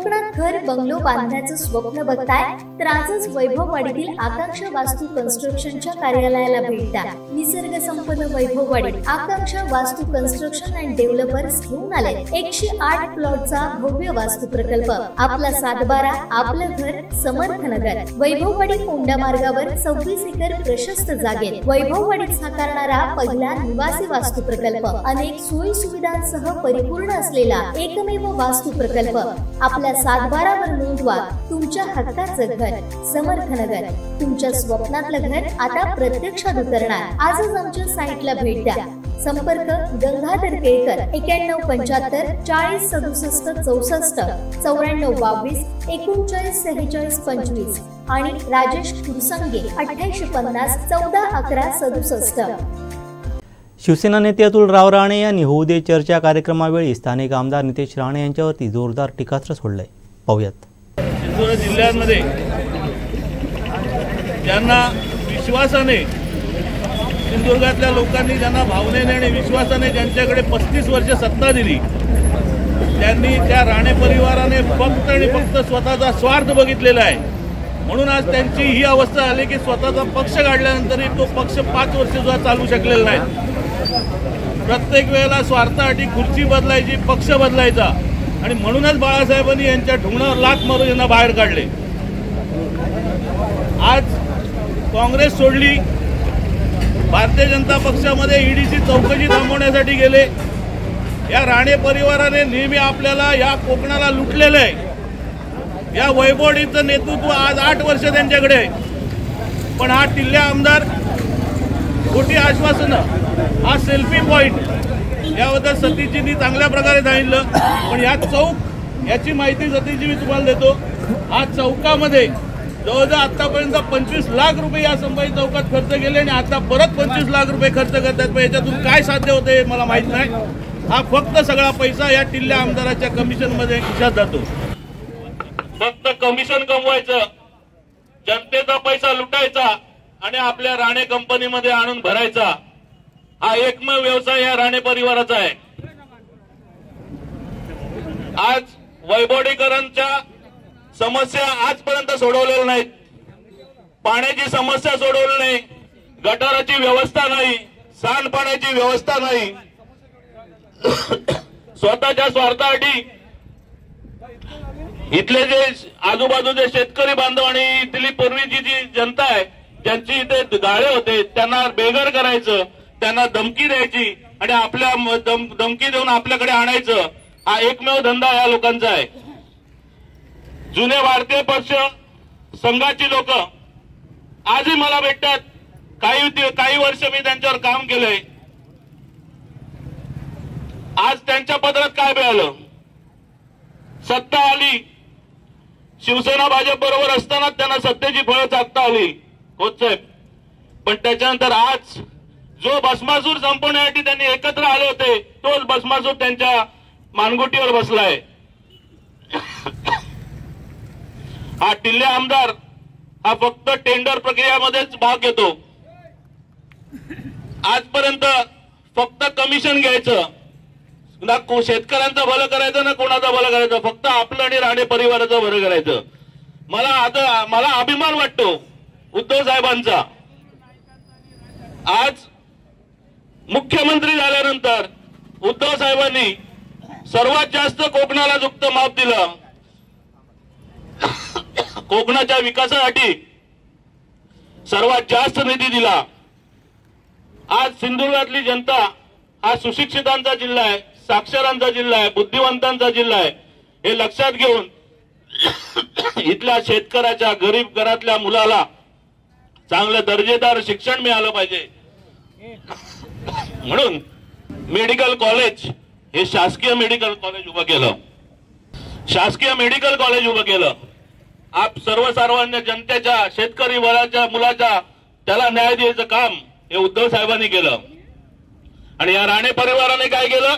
कोकणात घर बंगलो बांधण्याचं स्वप्न बघताय तर आजच वैभववाडीतील आकांक्षा वास्तू कन्स्ट्रक्शनच्या कार्यालयाला भेट द्या। निसर्ग संपन्न वैभववाडी आकांक्षा वास्तू कन्स्ट्रक्शन अँड डेव्हलपर्स घेऊन आले 108 प्लॉटचा भव्य वास्तू प्रकल्प। आपला 7/12 आपलं घर समर्थनगर। वैभववाडी कोंडा मार्गावर 26 एकर प्रशस्त जागेत वैभववाडीत साकारणारा पहिला निवासी वास्तू प्रकल्प। अनेक सोयी सुविधांसह परिपूर्ण असलेला एकमेव वास्तू प्रकल्प। आपल्या 7/12 वर नोंदवा तुमच्या हक्काचं घर समर्थनगर। तुमच्या स्वप्नातलं घर आता प्रत्यक्षात उतरणार। आजच आमच्या साईटला भेट द्या। संपर्क गंगाधर केळकर 9175 40 67 64 94 22 39 46 25 आणि राजेश कुरसंगे 8850 14 11 67। शिवसेना नेते अतुलराव राणे यांनी होऊ दे चर्चा कार्यक्रमावेळी स्थानिक आमदार नितेश राणे यांच्यावरती जोरदार टीकास्त्र सोडलंय। पाहूयात। सिंधुदुर्ग जिल्ह्यामध्ये ज्यांना विश्वासाने सिंधुदुर्गातल्या लोकांनी ज्यांना भावनेने आणि विश्वासाने ज्यांच्याकडे 35 वर्ष सत्ता दिली त्यांनी त्या राणे परिवाराने फक्त आणि फक्त स्वतःचा स्वार्थ बघितलेला आहे। म्हणून आज त्यांची ही अवस्था आली की स्वतःचा पक्ष काढल्यानंतरही तो पक्ष 5 वर्ष सुद्धा चालू शकलेला नाही। प्रत्येक वेळेला स्वार्थासाठी खुर्ची बदलायची, पक्ष बदलायचा आणि म्हणूनच बाळासाहेबांनी यांच्या ढुंगणावर लाथ मारून यांना बाहेर काढले। आज काँग्रेस सोडली, भारतीय जनता पक्षामध्ये ईडीची चौकशी थांबवण्यासाठी गेले। या राणे परिवाराने नेहमी आपल्याला या कोकणाला लुटलेलं आहे। या वैभववाडीचं नेतृत्व आज 8 वर्ष त्यांच्याकडे आहे। पण हा टिल्ल्या आमदार खोटी आश्वासनं, हा सेल्फी पॉइंट याबद्दल सतीजींनी चांगल्या प्रकारे सांगितलं। पण या चौक याची माहिती सतीजी मी तुम्हाला देतो। हा चौकामध्ये जवळजवळ आतापर्यंत 25 लाख रुपये या संभाजी चौकात खर्च केले आणि आता परत 25 लाख रुपये खर्च करतात। पण याच्यातून काय साध्य होते मला माहित नाही। हा फक्त सगळा पैसा या टिल्ल्या आमदाराच्या कमिशनमध्ये खिशात जातो। फक्त कमिशन कमवायचं, जनतेचा पैसा लुटायचा आणि आपल्या राणे कंपनीमध्ये आणून भरायचा, हा एकमेव व्यवसाय या राणे परिवाराचा आहे। आज वैभववाडीकरांच्या समस्या आजपर्यंत सोडवलेल्या नाहीत। पाण्याची समस्या सोडवली नाही, गटाराची व्यवस्था नाही, सांडपाण्याची व्यवस्था नाही। स्वतःच्या स्वार्थासाठी इथले जे आजूबाजूचे शेतकरी बांधव आणि इथली पूर्वीची जी जनता आहे ज्यांची इथे गाळे होते त्यांना बेघर करायचं, त्यांना धमकी द्यायची आणि आपल्या धमकी देऊन आपल्याकडे आणायचं, हा एकमेव धंदा या लोकांचा आहे। जुने भारतीय पक्ष संघाची लोक आजही मला भेटतात। काही वर्ष मी त्यांच्यावर काम केलंय। आज त्यांच्या पदरात काय मिळालं? सत्ता आली, शिवसेना भाजप बरोबर असताना त्यांना सत्तेची फळं चाखता आली होत साहेब। पण त्याच्यानंतर आज जो भस्मासूर संपवण्यासाठी त्यांनी एकत्र आले होते तोच भस्मासूर त्यांच्या मानगुटीवर बसलाय। हा टिल्ल्या आमदार हा फक्त टेंडर प्रक्रियामध्येच भाग घेतो। आजपर्यंत फक्त कमिशन घ्यायचं, ना शेतकऱ्यांचं भलं करायचं ना कोणाचं भलं करायचं, फक्त आपलं आणि राणे परिवाराचं भलं करायचं। मला अभिमान वाटतो उद्धव साहेबांचा। आज मुख्यमंत्री झाल्यानंतर उद्धव साहेबांनी सर्वात जास्त कोकणाला झुकतं माप दिलं। कोकणाच्या विकासासाठी सर्वात जास्त निधी दिला। आज सिंधुदुर्गातली जनता हा सुशिक्षितांचा जिल्हा आहे, साक्षरांचा जिल्हा आहे, बुद्धिवंतांचा जिल्हा आहे। हे लक्षात घेऊन इथल्या शेतकऱ्याच्या गरीब घरातल्या मुलाला चांगलं दर्जेदार शिक्षण मिळालं पाहिजे म्हणून मेडिकल कॉलेज हे शासकीय मेडिकल कॉलेज उभं केलं। शासकीय मेडिकल कॉलेज उभं केलं। आप सर्वसामान्य जनतेच्या शेतकरी वर्गाच्या मुलाच्या त्याला न्याय द्यायचं काम हे उद्धव साहेबांनी केलं। आणि या राणे परिवाराने काय केलं?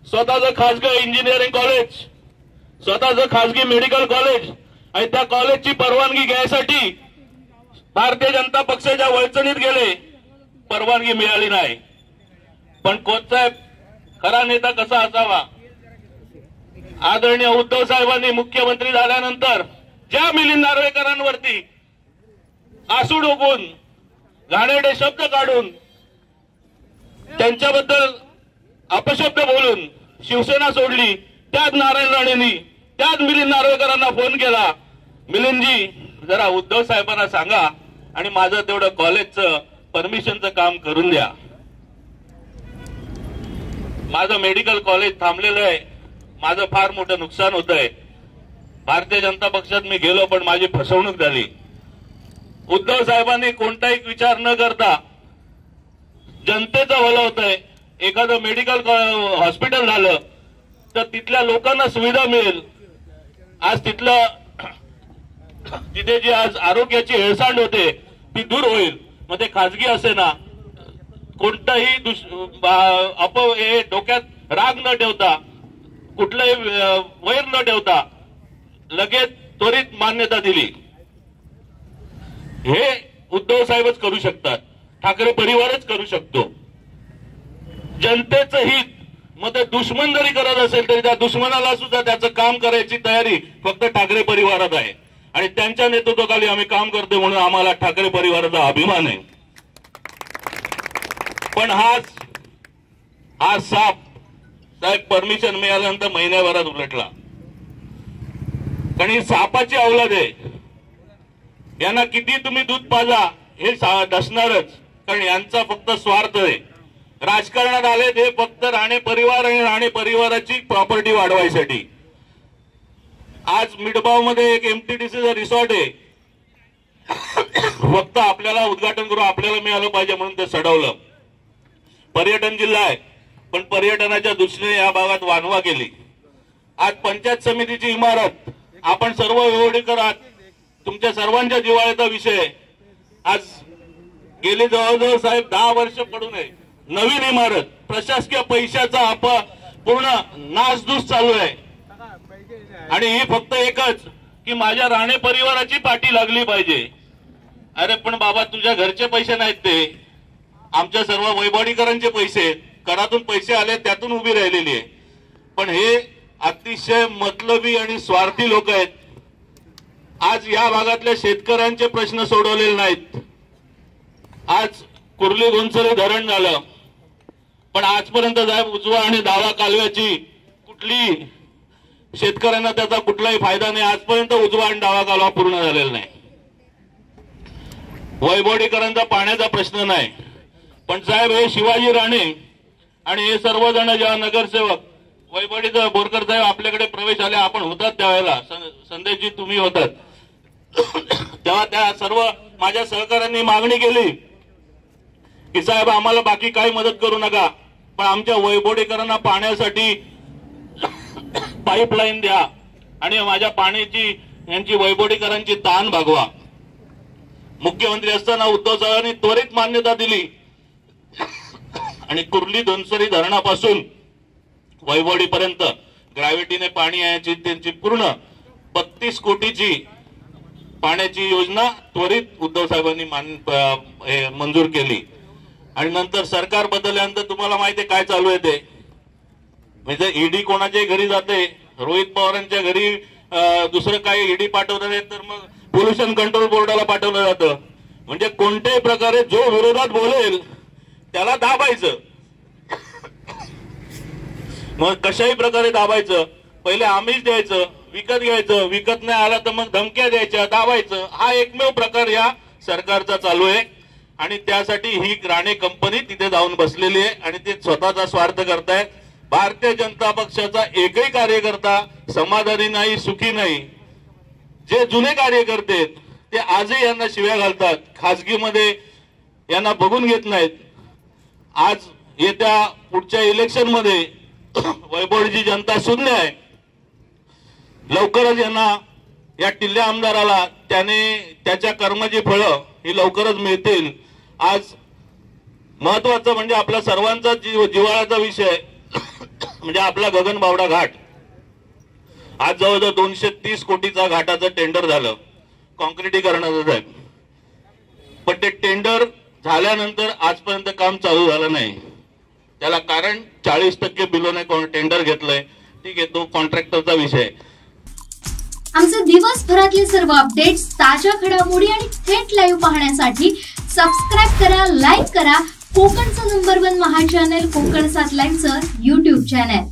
स्वतःचं खासगी इंजिनिअरिंग कॉलेज, स्वतःचं खासगी मेडिकल कॉलेज आणि त्या कॉलेजची परवानगी घ्यायसाठी भारतीय जनता पक्षाच्या वळचणीत गेले, परवानगी मिळाली नाही। पण कोचसाहेब खरा नेता कसा असावा आदरणीय उद्धव साहेबांनी मुख्यमंत्री झाल्यानंतर ज्या मिलिंद नार्वेकरांवरती आसूड ओकून घाणेरडे शब्द काढून त्यांच्याबद्दल अपशब्द बोलून शिवसेना सोडली, त्याच नारायण राणेंनी त्याच मिलिंद नार्वेकरांना फोन केला, मिलिंदजी जरा उद्धव साहेबांना सांगा आणि माझं तेवढं कॉलेजचं परमिशनचं काम करून द्या. माझं मेडिकल कॉलेज थांबलेलं आहे, माझं फार मोठं नुकसान होत आहे. भारतीय जनता पक्षात मी गेलो पण माझी फसवणूक झाली. उद्धव साहेबांनी कोणताही विचार न करता जनतेचं भलं होतंय. एखादं मेडिकल हॉस्पिटल झालं तर तिथल्या लोकांना सुविधा मिळेल. आज तिथे जी आज आरोग्याची हेळसांड होते ती दूर होईल. मग ते खाजगी असे ना, कोणताही हे डोक्यात राग न ठेवता, कुठलंही वैर न ठेवता लगेच त्वरित मान्यता दिली. हे उद्धव साहेबच करू शकतात, ठाकरे परिवारच करू शकतो. जनतेचं हित मग ते दुश्मन जरी करत असेल तरी त्या दुश्मनाला सुद्धा त्याचं काम करायची तयारी फक्त ठाकरे परिवारात आहे आणि त्यांच्या नेतृत्वाखाली आम्ही काम करतो म्हणून आम्हाला ठाकरे परिवाराचा अभिमान आहे. पण हा साप साहेब परमिशन मिळाल्यानंतर महिन्याभरात उलटला. कारण ही सापाची अवलाद आहे. यांना किती तुम्ही दूध पाजा हे दसणारच, कारण यांचा फक्त स्वार्थ आहे. राजकारणात आले ते फक्त राणे परिवार आणि राणे परिवाराची प्रॉपर्टी वाढवायसाठी. आज मिडबाव मध्ये एक एमटीडीसीचं रिसॉर्ट आहे, फक्त आपल्याला उद्घाटन करून आपल्याला मिळालं पाहिजे म्हणून ते सडवलं. पर्यटन जिल्हा आहे पण पर्यटनाच्या दृष्टीने या भागात वानवा केली. आज पंचायत समितीची इमारत आपण सर्व व्यवहारीकर आहात, तुमच्या सर्वांच्या जिव्हाळ्याचा विषय. आज गेली जवळजवळ साहेब 10 वर्ष पडू नये नवीन इमारत, प्रशासकीय पैशाचा पूर्ण नासधूस चालू आहे. आणि ही फक्त एकच की माझ्या राणे परिवाराची पाठी लागली पाहिजे. अरे पण बाबा तुझ्या घरचे पैसे नाहीत, ते आमच्या सर्व वैभववाडीकरांचे पैसे, करातून पैसे आले त्यातून उभी राहिलेली आहे. पण हे अतिशय मतलबी आणि स्वार्थी लोक आहेत. आज या भागातल्या शेतकऱ्यांचे प्रश्न सोडवलेले नाहीत. आज कुर्ली घोणसरी धरण झालं पण आजपर्यंत साहेब उजवा आणि डावा कालव्याची कुठली शेतकऱ्यांना त्याचा कुठलाही फायदा नाही. आजपर्यंत उजवा आणि डावा कालवा पूर्ण झालेला नाही. वैभववाडीकरांचा पाण्याचा प्रश्न नाही. पण साहेब हे शिवाजी राणे आणि हे सर्वजण जेव्हा नगरसेवक वैभववाडीचा बोरकर साहेब आपल्याकडे प्रवेश आले, आपण होतात त्यावेळेला, संदेशजी तुम्ही होतात, तेव्हा त्या सर्व माझ्या सहकाऱ्यांनी मागणी केली की साहेब आम्हाला बाकी काही मदत करू नका, पण आमच्या वैभववाडीकरांना पाण्यासाठी पाईपलाईन द्या आणि माझ्या पाण्याची यांची वैभववाडीकरांची ताण भागवा. मुख्यमंत्री असताना उद्धव साहेबांनी त्वरित मान्यता दिली आणि कुर्ली धनसरी धरणापासून वैभववाडीपर्यंत ग्रॅव्हिटीने पाणी यायची त्यांची पूर्ण 32 कोटीची पाण्याची योजना त्वरित उद्धव साहेबांनी मंजूर केली. आणि नंतर सरकार बदलल्यानंतर तुम्हाला माहिती आहे काय चालू आहे ते, म्हणजे ईडी कोणाच्याही घरी जाते, रोहित पवारांच्या घरी दुसरं काही ईडी पाठवलं नाही तर मग पोल्युशन कंट्रोल बोर्डाला पाठवलं जातं. म्हणजे कोणत्याही प्रकारे जो विरोधात बोलेल त्याला दाबायचं. मग कशाही प्रकारे दाबायचं, पहिले आमिष द्यायचं, विकत घ्यायचं, विकत नाही आला तर मग धमक्या द्यायच्या, दाबायचं. हा एकमेव प्रकार या सरकारचा चालू आहे आणि त्यासाठी ही राणे कंपनी तिथे जाऊन बसलेली आहे आणि ते स्वतःचा स्वार्थ करतायत. भारतीय जनता पक्षाचा एकही कार्यकर्ता समाधानी नाही, सुखी नाही. जे जुने कार्यकर्ते ते आजही यांना शिव्या घालतात, खासगीमध्ये यांना बघून घेत नाहीत. आज येत्या पुढच्या इलेक्शन मध्ये वैभववाडीची जनता शून्य आहे. लवकरच यांना या टिल्ल्या आमदाराला त्याच्या कर्माची फळं ही लवकरच मिळतील. आज महत्वाचं म्हणजे आपल्या सर्वांचा जिव्हाळ्याचा विषय म्हणजे आपला गगनबावडा घाट. आज जवळजवळ 230 कोटीचा घाटाचं टेंडर झालं कॉन्क्रिटीकरणाचं आहे. पण ते टेंडर झाल्यानंतर आजपर्यंत काम चालू झालं नाही. त्याला कारण 40% बिलोने टेंडर घेतलंय ठीक आहे, तो कॉन्ट्रॅक्टरचा विषय. आमचे दिवसभरातले सर्व अपडेट्स, ताज्या घडामोडी आणि थेट लाईव्ह पाहण्यासाठी सबस्क्राईब करा, लाईक करा कोकणचं नंबर 1 महा चॅनल कोकण 7 लाईव्हचं YouTube चॅनल.